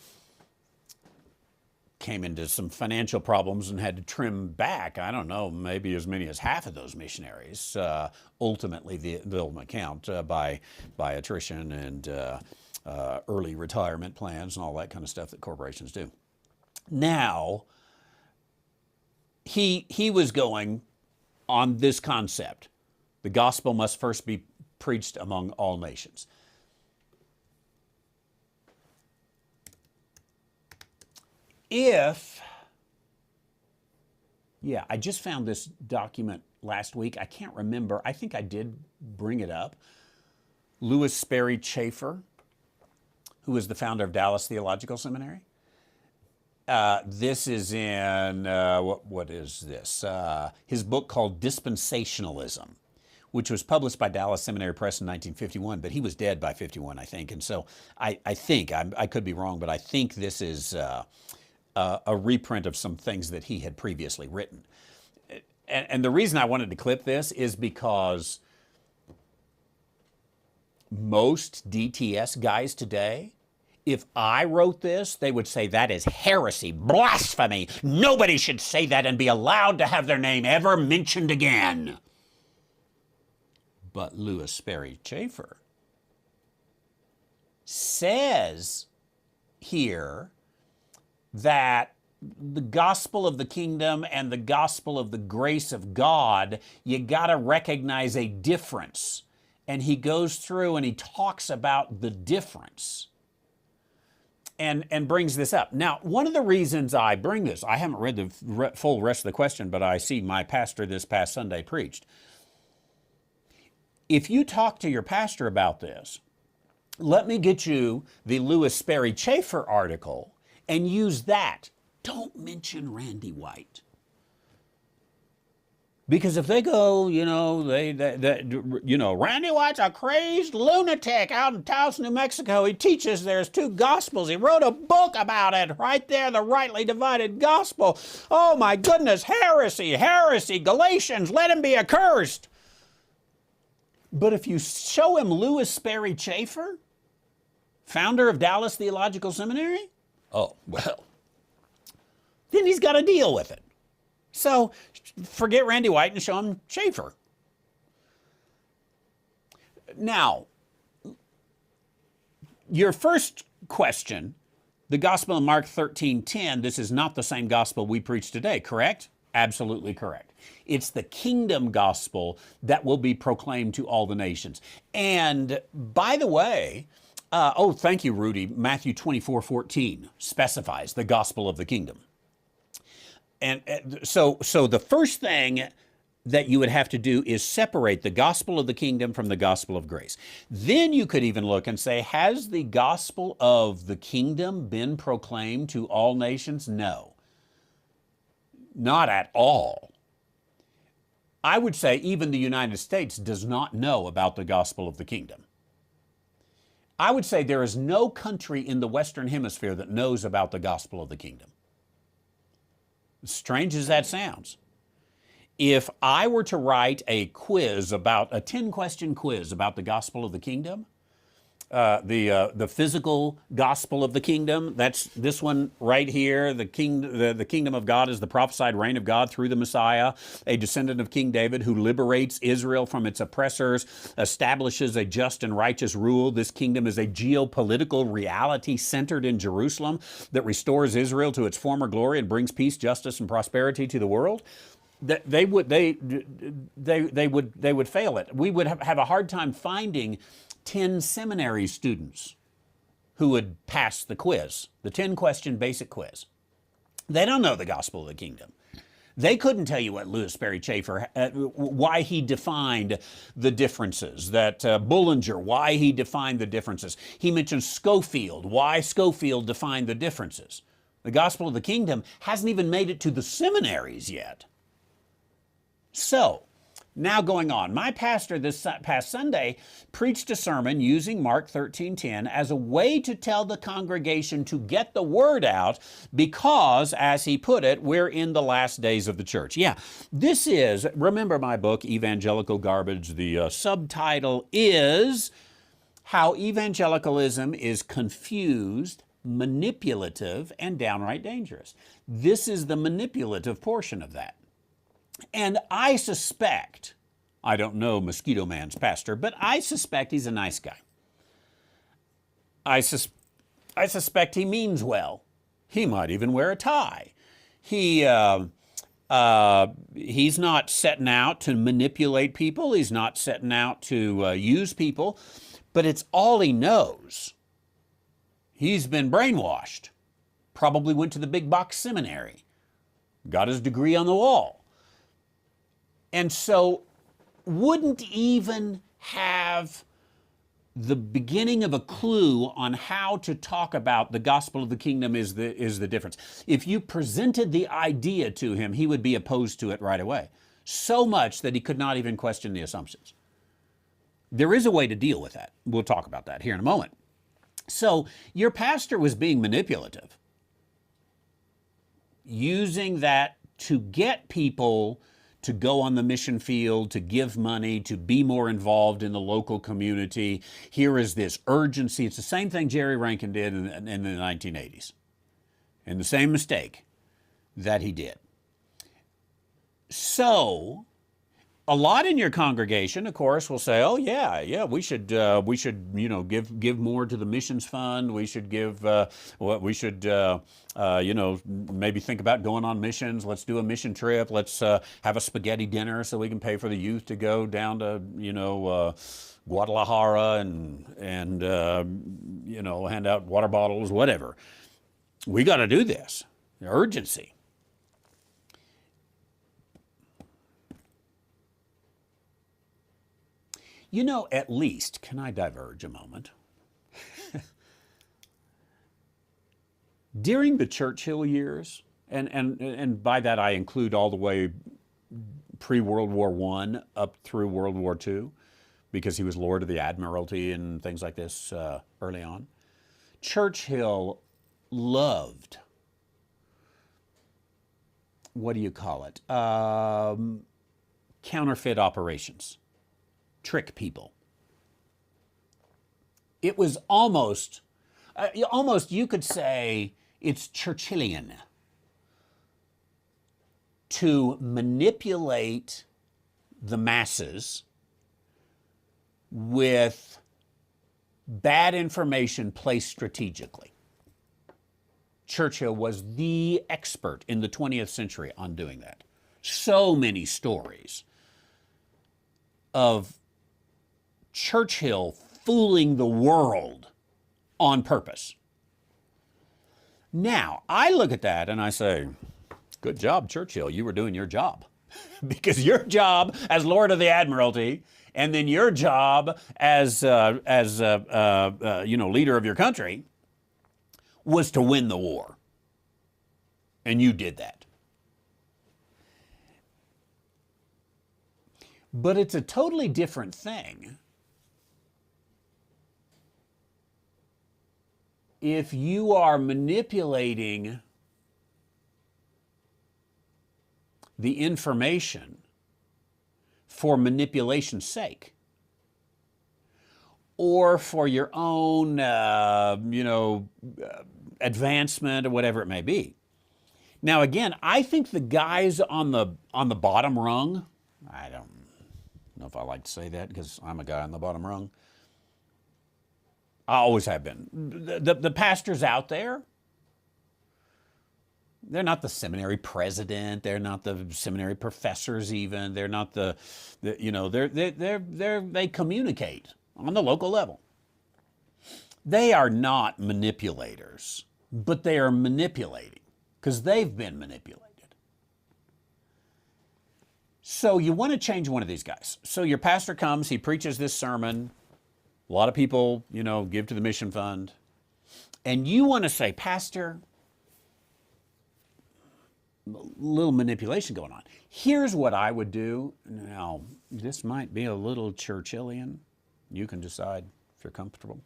came into some financial problems and had to trim back, I don't know, maybe as many as half of those missionaries, ultimately the ultimate count by attrition and early retirement plans and all that kind of stuff that corporations do. Now, he was going on this concept. The gospel must first be preached among all nations. I just found this document last week. I can't remember. I think I did bring it up. Lewis Sperry Chafer, who was the founder of Dallas Theological Seminary. This is in, what is this? His book called Dispensationalism, which was published by Dallas Seminary Press in 1951, but he was dead by 51, I think. And so I could be wrong, but I think this is a reprint of some things that he had previously written. And the reason I wanted to clip this is because most DTS guys today, if I wrote this, they would say that is heresy, blasphemy. Nobody should say that and be allowed to have their name ever mentioned again. But Lewis Sperry Chafer says here that the gospel of the kingdom and the gospel of the grace of God, you got to recognize a difference. And he goes through and he talks about the difference and brings this up. Now, one of the reasons I bring this, I haven't read the full rest of the question, but I see my pastor this past Sunday preached. If you talk to your pastor about this, let me get you the Lewis Sperry Chafer article and use that. Don't mention Randy White. Because if they go, Randy White's a crazed lunatic out in Taos, New Mexico. He teaches there's two gospels. He wrote a book about it right there, the rightly divided gospel. Oh my goodness, heresy, Galatians, let him be accursed. But if you show him Lewis Sperry Chafer, founder of Dallas Theological Seminary, oh, well, then he's got to deal with it. So forget Randy White and show him Chafer. Now, your first question The gospel in Mark 13:10, this is not the same gospel we preach today, correct? Absolutely correct. It's the kingdom gospel that will be proclaimed to all the nations. And by the way, thank you, Rudy. Matthew 24:14 specifies the gospel of the kingdom. And so the first thing that you would have to do is separate the gospel of the kingdom from the gospel of grace. Then you could even look and say, has the gospel of the kingdom been proclaimed to all nations? No, not at all. I would say even the United States does not know about the gospel of the kingdom. I would say there is no country in the Western Hemisphere that knows about the gospel of the kingdom. As strange as that sounds. If I were to write a 10-question quiz about the gospel of the kingdom, the physical gospel of the kingdom, that's this one right here. The kingdom of God is the prophesied reign of God through the Messiah, a descendant of King David who liberates Israel from its oppressors, establishes a just and righteous rule. This kingdom is a geopolitical reality centered in Jerusalem that restores Israel to its former glory and brings peace, justice, and prosperity to the world. They would fail it. We would have a hard time finding 10 seminary students who would pass the quiz, the 10-question basic quiz. They don't know the gospel of the kingdom. They couldn't tell you what Louis Sperry Chafer, why he defined the differences, that Bullinger, why he defined the differences. He mentioned Schofield, why Schofield defined the differences. The gospel of the kingdom hasn't even made it to the seminaries yet. So, now going on, my pastor this past Sunday preached a sermon using Mark 13:10 as a way to tell the congregation to get the word out because, as he put it, we're in the last days of the church. Yeah, this is, remember my book, Evangelical Garbage, the subtitle is How Evangelicalism is Confused, Manipulative, and Downright Dangerous. This is the manipulative portion of that. And I suspect, I don't know Mosquito Man's pastor, but I suspect he's a nice guy. I suspect he means well. He might even wear a tie. He's not setting out to manipulate people. He's not setting out to use people, but it's all he knows. He's been brainwashed. Probably went to the big box seminary. Got his degree on the wall. And so wouldn't even have the beginning of a clue on how to talk about the gospel of the kingdom is the difference. If you presented the idea to him, he would be opposed to it right away. So much that he could not even question the assumptions. There is a way to deal with that. We'll talk about that here in a moment. So your pastor was being manipulative, using that to get people to go on the mission field, to give money, to be more involved in the local community. Here is this urgency. It's the same thing Jerry Rankin did in the 1980s, and the same mistake that he did. So, a lot in your congregation, of course, will say, "Oh yeah, we should, give more to the missions fund. We should give, maybe think about going on missions. Let's do a mission trip. Let's have a spaghetti dinner so we can pay for the youth to go down to, Guadalajara and hand out water bottles, whatever. We got to do this. The urgency." At least, can I diverge a moment? During the Churchill years, and by that I include all the way pre-World War I up through World War II, because he was Lord of the Admiralty and things like this early on, Churchill loved, what do you call it, counterfeit operations. Trick people. It was almost you could say it's Churchillian to manipulate the masses with bad information placed strategically. Churchill was the expert in the 20th century on doing that. So many stories of Churchill fooling the world on purpose. Now, I look at that and I say, good job, Churchill. You were doing your job. Because your job as Lord of the Admiralty, and then your job as leader of your country, was to win the war. And you did that. But it's a totally different thing if you are manipulating the information for manipulation's sake, or for your own, advancement or whatever it may be. Now, again, I think the guys on the bottom rung, I don't know if I like to say that because I'm a guy on the bottom rung. I always have been. The pastors out there, they're not the seminary president. They're not the seminary professors even. They're not they communicate on the local level. They are not manipulators, but they are manipulating because they've been manipulated. So you want to change one of these guys. So your pastor comes, he preaches this sermon. A lot of people, give to the mission fund. And you want to say, Pastor, little manipulation going on. Here's what I would do. Now, this might be a little Churchillian. You can decide if you're comfortable.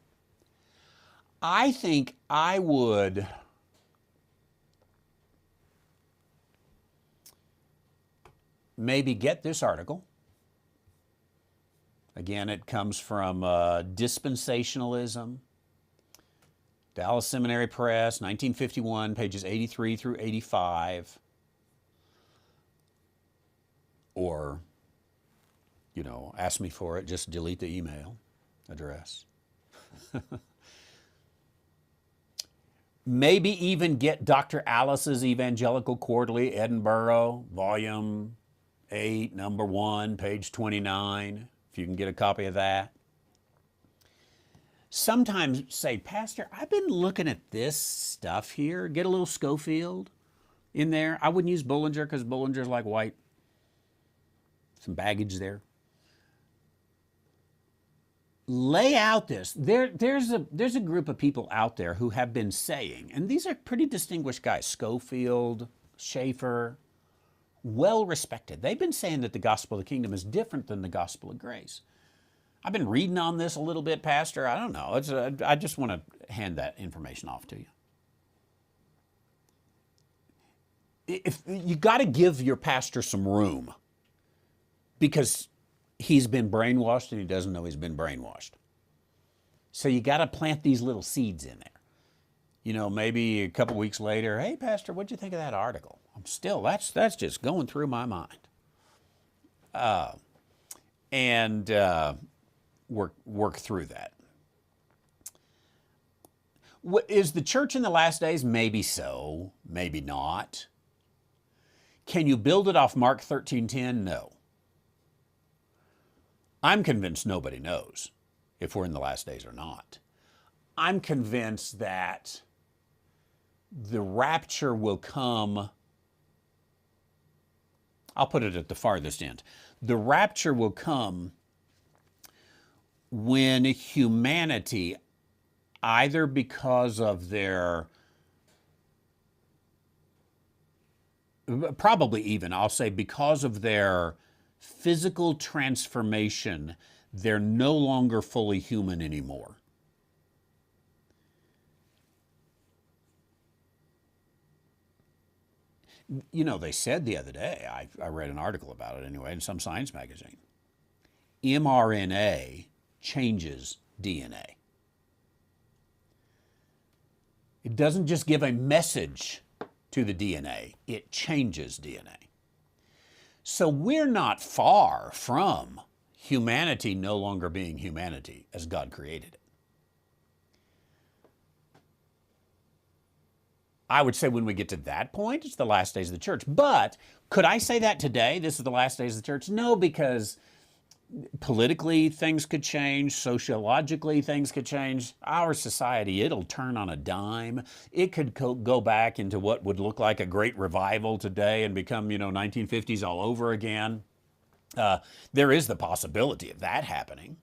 I think I would maybe get this article. Again, it comes from Dispensationalism, Dallas Seminary Press, 1951, pages 83 through 85. Or, ask me for it, just delete the email address. Maybe even get Dr. Alice's Evangelical Quarterly, Edinburgh, volume 8, number 1, page 29, if you can get a copy of that. Sometimes say, Pastor, I've been looking at this stuff here. Get a little Schofield in there. I wouldn't use Bullinger because Bullinger's like white. Some baggage there. Lay out this. There's a group of people out there who have been saying, and these are pretty distinguished guys, Schofield, Chaffer, well respected. They've been saying that the gospel of the kingdom is different than the gospel of grace. I've been reading on this a little bit, Pastor. I don't know. I just want to hand that information off to you. If you got to give your pastor some room, because he's been brainwashed and he doesn't know he's been brainwashed. So you got to plant these little seeds in there. Maybe a couple weeks later, hey, Pastor, what'd you think of that article? That's just going through my mind. And work through that. Is the church in the last days? Maybe so, maybe not. Can you build it off Mark 13:10? No. I'm convinced nobody knows if we're in the last days or not. I'm convinced that the rapture will come. I'll put it at the farthest end. The rapture will come when humanity, either because of their, probably even, I'll say because of their physical transformation, they're no longer fully human anymore. They said the other day, I read an article about it anyway in some science magazine, mRNA changes DNA. It doesn't just give a message to the DNA, it changes DNA. So we're not far from humanity no longer being humanity as God created it. I would say when we get to that point, it's the last days of the church. But could I say that today? This is the last days of the church? No, because politically things could change, sociologically things could change. Our society, it'll turn on a dime. It could go back into what would look like a great revival today and become, 1950s all over again. There is the possibility of that happening.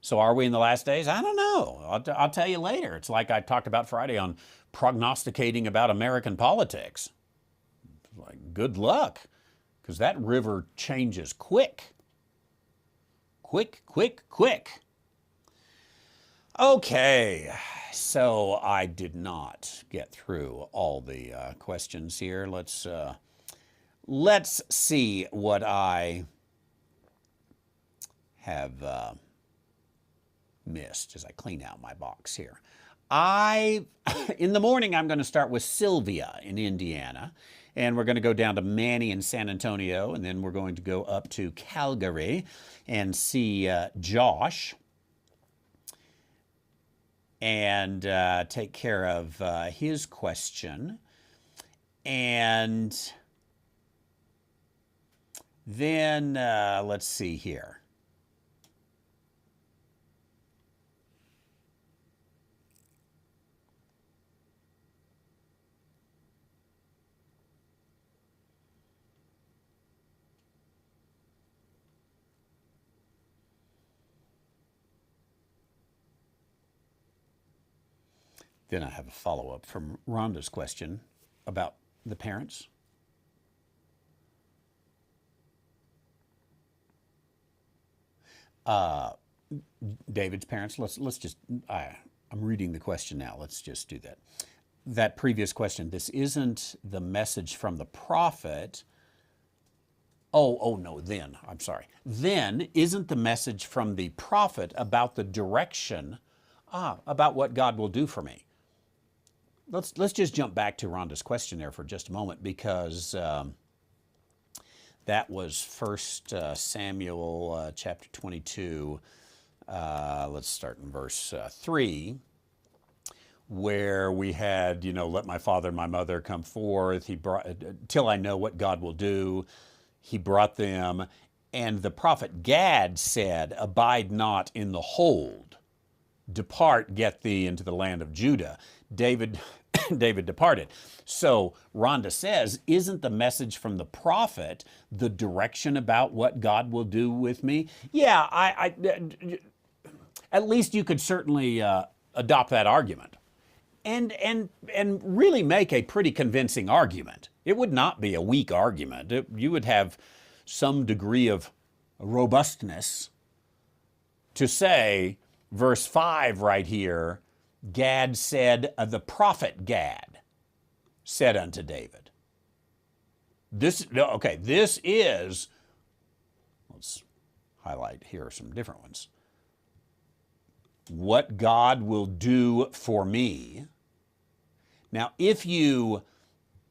So are we in the last days? I don't know. I'll tell you later. It's like I talked about Friday on prognosticating about American politics. Like, good luck, because that river changes quick. Quick, quick, quick. Okay, so I did not get through all the questions here. Let's see what I have missed as I clean out my box here. In the morning, I'm going to start with Sylvia in Indiana, and we're going to go down to Manny in San Antonio, and then we're going to go up to Calgary and see Josh and take care of his question. And then let's see here. Then I have a follow-up from Rhonda's question about the parents. David's parents. Let's just. I'm reading the question now. Let's just do that. That previous question. This isn't the message from the prophet. Oh no. Then I'm sorry. Then isn't the message from the prophet about the direction, about what God will do for me. Let's just jump back to Rhonda's question there for just a moment, because that was 1 Samuel chapter 22. Let's start in verse 3, where we had, let my father and my mother come forth. He brought till I know what God will do. He brought them, and the prophet Gad said, "Abide not in the hold. Depart, get thee into the land of Judah." David departed. So Rhonda says, isn't the message from the prophet the direction about what God will do with me? Yeah, I at least you could certainly adopt that argument and really make a pretty convincing argument. It would not be a weak argument. You would have some degree of robustness to say, verse 5 right here, Gad said, the prophet Gad said unto David. This is, let's highlight here are some different ones. What God will do for me. Now, if you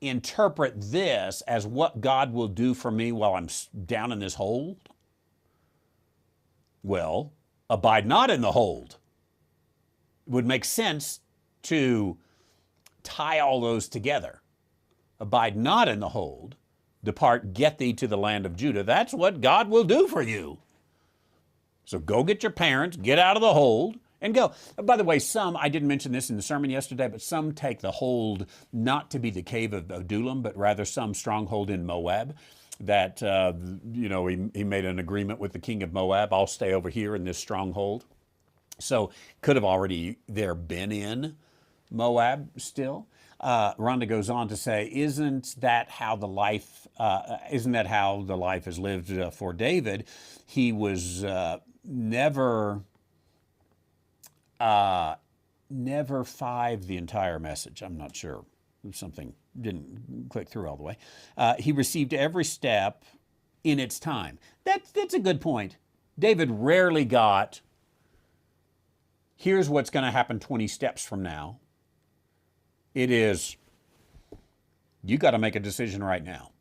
interpret this as what God will do for me while I'm down in this hold, well, abide not in the hold. It would make sense to tie all those together. Abide not in the hold, depart, get thee to the land of Judah. That's what God will do for you. So go get your parents, get out of the hold, and go. By the way, I didn't mention this in the sermon yesterday, but some take the hold not to be the cave of Adullam, but rather some stronghold in Moab. That, he made an agreement with the king of Moab. I'll stay over here in this stronghold. So could have already there been in Moab still. Rhonda goes on to say, isn't that how the life is lived for David? He was never 5 the entire message. I'm not sure. Something didn't click through all the way. He received every step in its time. That's a good point. David rarely got, here's what's going to happen 20 steps from now. It is, you got to make a decision right now.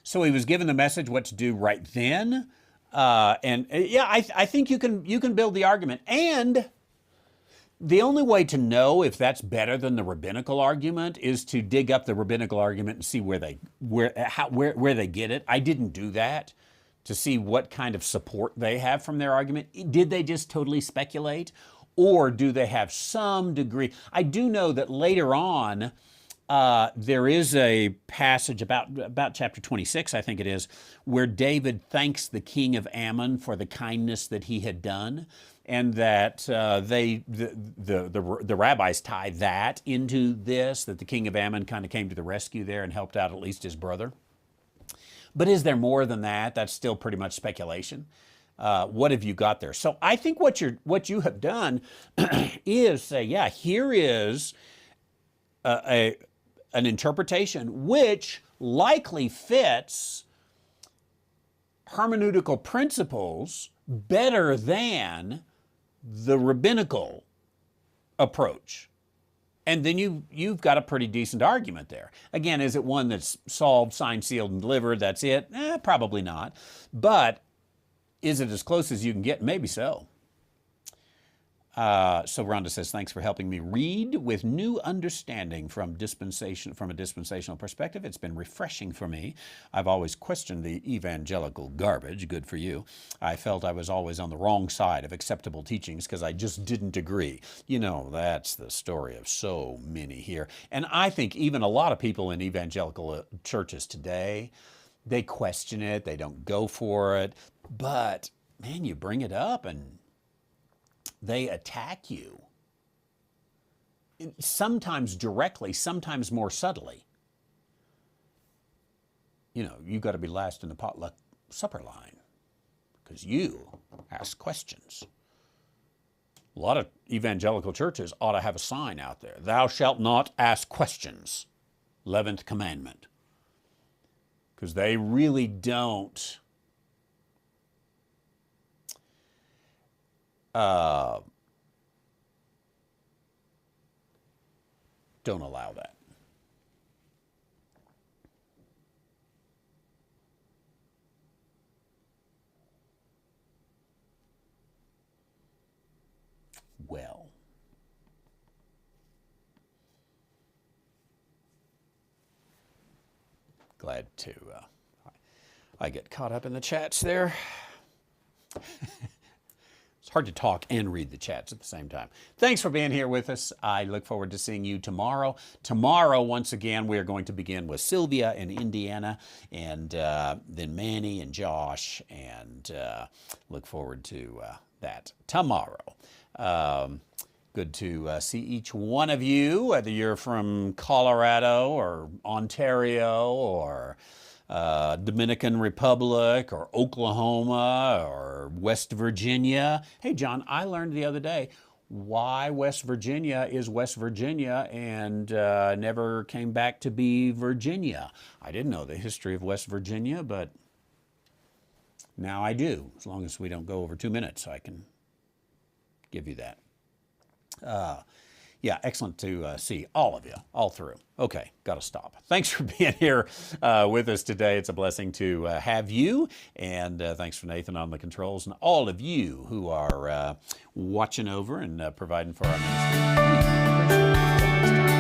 So he was given the message what to do right then. I think you can build the argument. And The only way to know if that's better than the rabbinical argument is to dig up the rabbinical argument and see where they get it. I didn't do that to see what kind of support they have from their argument. Did they just totally speculate, or do they have some degree? I do know that later on there is a passage about chapter 26, I think it is, where David thanks the king of Ammon for the kindness that he had done, and that the rabbis tie that into this, that the king of Ammon kind of came to the rescue there and helped out at least his brother. But is there more than that? That's still pretty much speculation. What have you got there? So I think what you have done is say, yeah, here is an interpretation which likely fits hermeneutical principles better than the rabbinical approach. And then you've got a pretty decent argument there. Again, is it one that's solved, signed, sealed, and delivered? That's it? Probably not. But is it as close as you can get? Maybe so. So Rhonda says, thanks for helping me read with new understanding from a dispensational perspective. It's been refreshing for me. I've always questioned the evangelical garbage. Good for you. I felt I was always on the wrong side of acceptable teachings because I just didn't agree. You know, that's the story of so many here. And I think even a lot of people in evangelical churches today, they question it. They don't go for it. But, man, you bring it up and they attack you, sometimes directly, sometimes more subtly. You know, you got to be last in the potluck supper line because you ask questions. A lot of evangelical churches ought to have a sign out there. Thou shalt not ask questions. 11th commandment. Because they really don't don't allow that. Well, glad to, I get caught up in the chats there. It's hard to talk and read the chats at the same time. Thanks for being here with us. I look forward to seeing you tomorrow. Tomorrow, once again, we are going to begin with Sylvia in Indiana, and then Manny and Josh, and look forward to that tomorrow. Good to see each one of you, whether you're from Colorado or Ontario or Dominican Republic or Oklahoma or West Virginia. Hey, John, I learned the other day why West Virginia is West Virginia and never came back to be Virginia. I didn't know the history of West Virginia, but now I do. As long as we don't go over 2 minutes, I can give you that. Yeah, excellent to see all of you, all through. Okay, got to stop. Thanks for being here with us today. It's a blessing to have you, and thanks for Nathan on the controls, and all of you who are watching over and providing for our ministry. Appreciate it. Until next time.